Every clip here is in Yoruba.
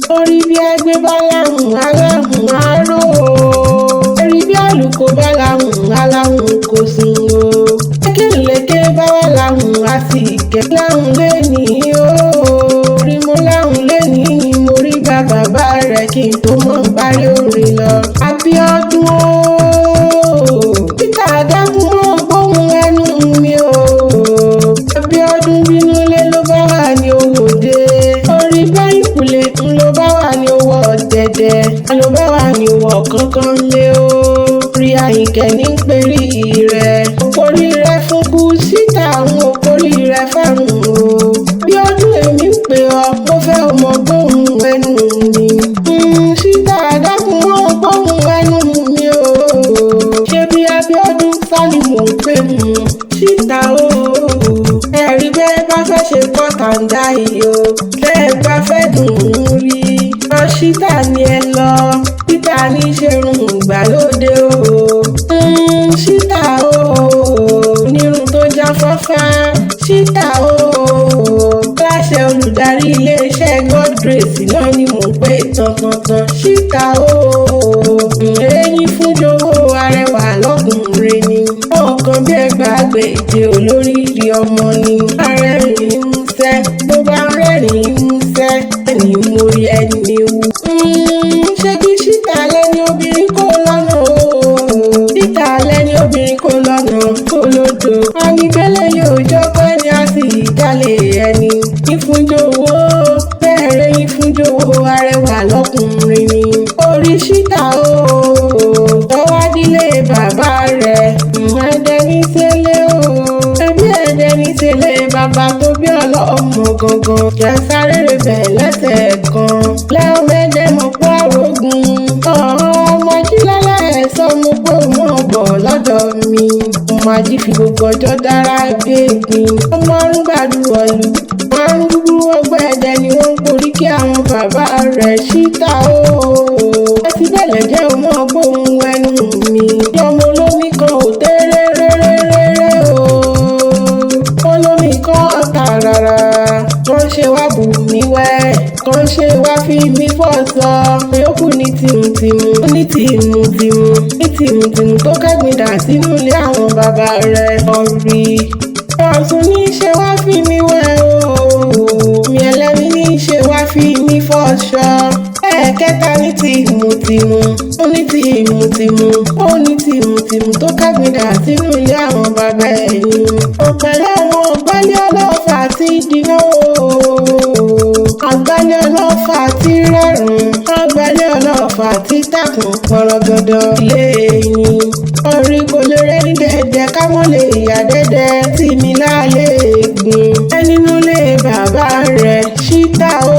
Orí bí ẹgbẹ́ bá láhùn aláhùn aró orí bí àlùkò bá láhùn aláhùn kò sùn o. Lékèlékè bá wà láhùn a sì kẹ́ láhùn lénìí o. Orí mo láhùn lénìí mo rí bàbá rẹ̀ kí n tó mọ̀ parí orin lọ. Abíọ́dún o títà dákun mọ́ gbóhùn ẹnu mi o. Abíọ́dún bínú lé ló bá wà ní òwòde. Orí bá ìkùlé ń ló bá wà ní owó ọ̀dẹ̀dẹ̀. Ló bá wà ní owó kankan lé o. Rí Àyìnkẹ́ ní pèrí rẹ̀. Òkórí rẹ̀ fún kú síta àwọn òkórí rẹ̀ fẹ́ràn o. Abíọ́dún èmi ń pè ọ́ mo fẹ́ ọmọ gbóhùn ẹnu mi. Síta dákun mọ́ gbóhùn ẹnu mi o. Ṣé bí Abíọ́dún sálì mò ń pè mú síta o. Ẹ̀rí bẹ́ẹ̀ bá fẹ́ ṣe kọ́tàndá yìí o. Bẹ́ẹ̀ bá fẹ́ dùn ún rí. Síta ni ẹ lọ. Síta ní ṣerun ìgbàlódé o. Síta o onírun tó já fọ́fá. Síta o láṣẹ olùdarí iléeṣẹ́ Godgrace náà ni mò ń pè tantantan. Síta o eyín fún jowó arẹwà lọ́kùnrin ni. Ọ̀kan bí ẹgbàágbèje olóríire ọmọ ni. Arẹ́rìn músẹ́ bó bá rẹ́rìn músẹ́ ẹni mo rí ẹni ewu. Ṣé kí síta lẹ́ni obìnrin kó lọ́nà o. Síta lẹ́ni obìnrin kó lọ́nà olódò. Àníbẹ́lẹ̀ yóò jọ́pẹ́ ni a sì jalè ẹni. Ìfúnjowó bẹ̀rẹ̀ ìfúnjowó arẹwà lọ́kùnrin ni. Orí síta o tọ́wádìílé bàbá rẹ̀. Ẹ̀dẹ̀ ní sẹ́lẹ̀ o. Ẹbí ẹ̀dẹ̀ ní sẹ́lẹ̀ bàbá tó bí ọlọ́mọ gangan. Jẹ́ sáré bẹ̀ lẹ́sẹ̀ kan. Lẹ́wọ̀n mẹ́jẹ̀ mọ̀ pé àrògùn. Ọmọ jílálà ẹ̀ sọ mo pé ó mọ̀ bọ̀ lọ́dọ̀ mi. Ọmọ ají fi gbogbo ọjọ́ dára gbé gbin. Ọmọ ọrùn gbàdúrà lù. Márùn dúdú ọgbẹ́ ẹ̀dẹ̀ ni wọ́n ń porí kí àwọn bàbá rẹ̀. Síta o. Ẹ ti bẹ̀lẹ̀ jẹ́ ọmọ gbóhùn ẹnu mi. Ọmọ olómi kan ò tẹ́rẹ́ rẹ́rẹ́rẹ́rẹ́ o. Olómi kan ọ̀tà rárá. Wọ́n ṣe wá bù mí wẹ́. Kan ṣe wá fi mí fọ́ sọ. Yòókù ní tìmùtìmù. Ní tìmùtìmù. Ní tìmùtìmù tó kẹ́gbìn dà sínú ilé àwọn bàbá rẹ̀. Ọ̀rì. Ọ̀sùn ní ṣe wá fi mí wẹ́ o. Mi ẹlẹ́ni ní ṣe wá fi mí fọ́ ṣọ. Ẹ̀ẹ̀kẹta ní tìmùtìmù. Ó ní tìmùtìmù. Ó ní tìmùtìmù tó kẹ́gbìn dà sínú ilé àwọn bàbá ẹ̀yìn. Ọ̀pẹ̀lẹ̀ wọn gbálẹ̀ ọlọ́fà ti dìná o. Àgbálẹ̀ ọlọ́fà ti rọrùn. Àgbálẹ̀ ọlọ́fà ti tàkùn pọ̀rọ̀gọ̀dọ̀ lẹ́yìn. Orí kò lè rẹ́ ní dẹ̀dẹ̀ ká mọ́ lè yà dẹ́dẹ́ tí mi lálẹ́ gbìn. Ẹnínú lé bàbá rẹ̀. Síta o.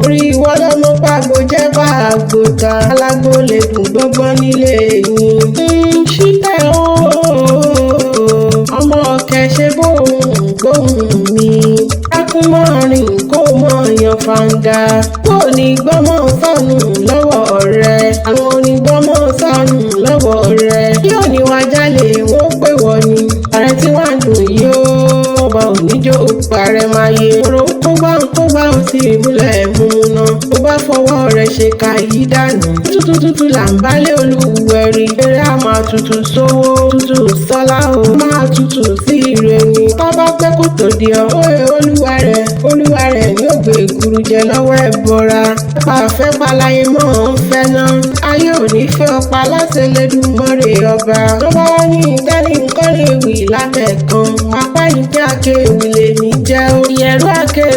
Orí ìwọ lọ́mọ pàgbó jẹ́ pàgbó ta. Alágbó lè dùn gbọ́ngbọ́n nílé yín. Síta o. Ọmọ kẹ̀ṣẹ́ gbóhùn mi. Dákúmọ́ rìn kó mọ̀ yan fàǹdà. Kò ní gbọ́mọ̀ sọnù lọ́wọ́ rẹ̀. Àwọn onígbọ́mọ̀ sọnù lọ́wọ́ rẹ̀. Yóò ní wá jálè wọ́n pè wọ́n ni. Ààrẹ tí wàá dùn yìí ó. Ọba oníjó parẹ́ máa yé. Oró kó bá ń sí ìmúlẹ̀ múná. Ó bá fọwọ́ rẹ̀ ṣe ká yí dànù. Tútù là ń bálé olúwẹ̀rí. Eré á máa tutù sówó. Tutù sọ́lá o. Máa tutù sí ire ni. Tọ́ba pẹ́ kò tó di ọ́. Óye olúwa rẹ̀ ní ògbé ìkuru jẹ lọ́wọ́ ẹ̀ bọ́ra. Pàfẹ́ paláyé mọ́ ń fẹ́ náà. Ayé ò ní fẹ́ ọ̀pá láti Elédùmarè ọba. Tó bá wá ní ìdálé nǹkan lè wì látẹ̀kan. Apá ìdí àkéwì lèmi jẹ́ o. Ìyẹ̀rú àkéwì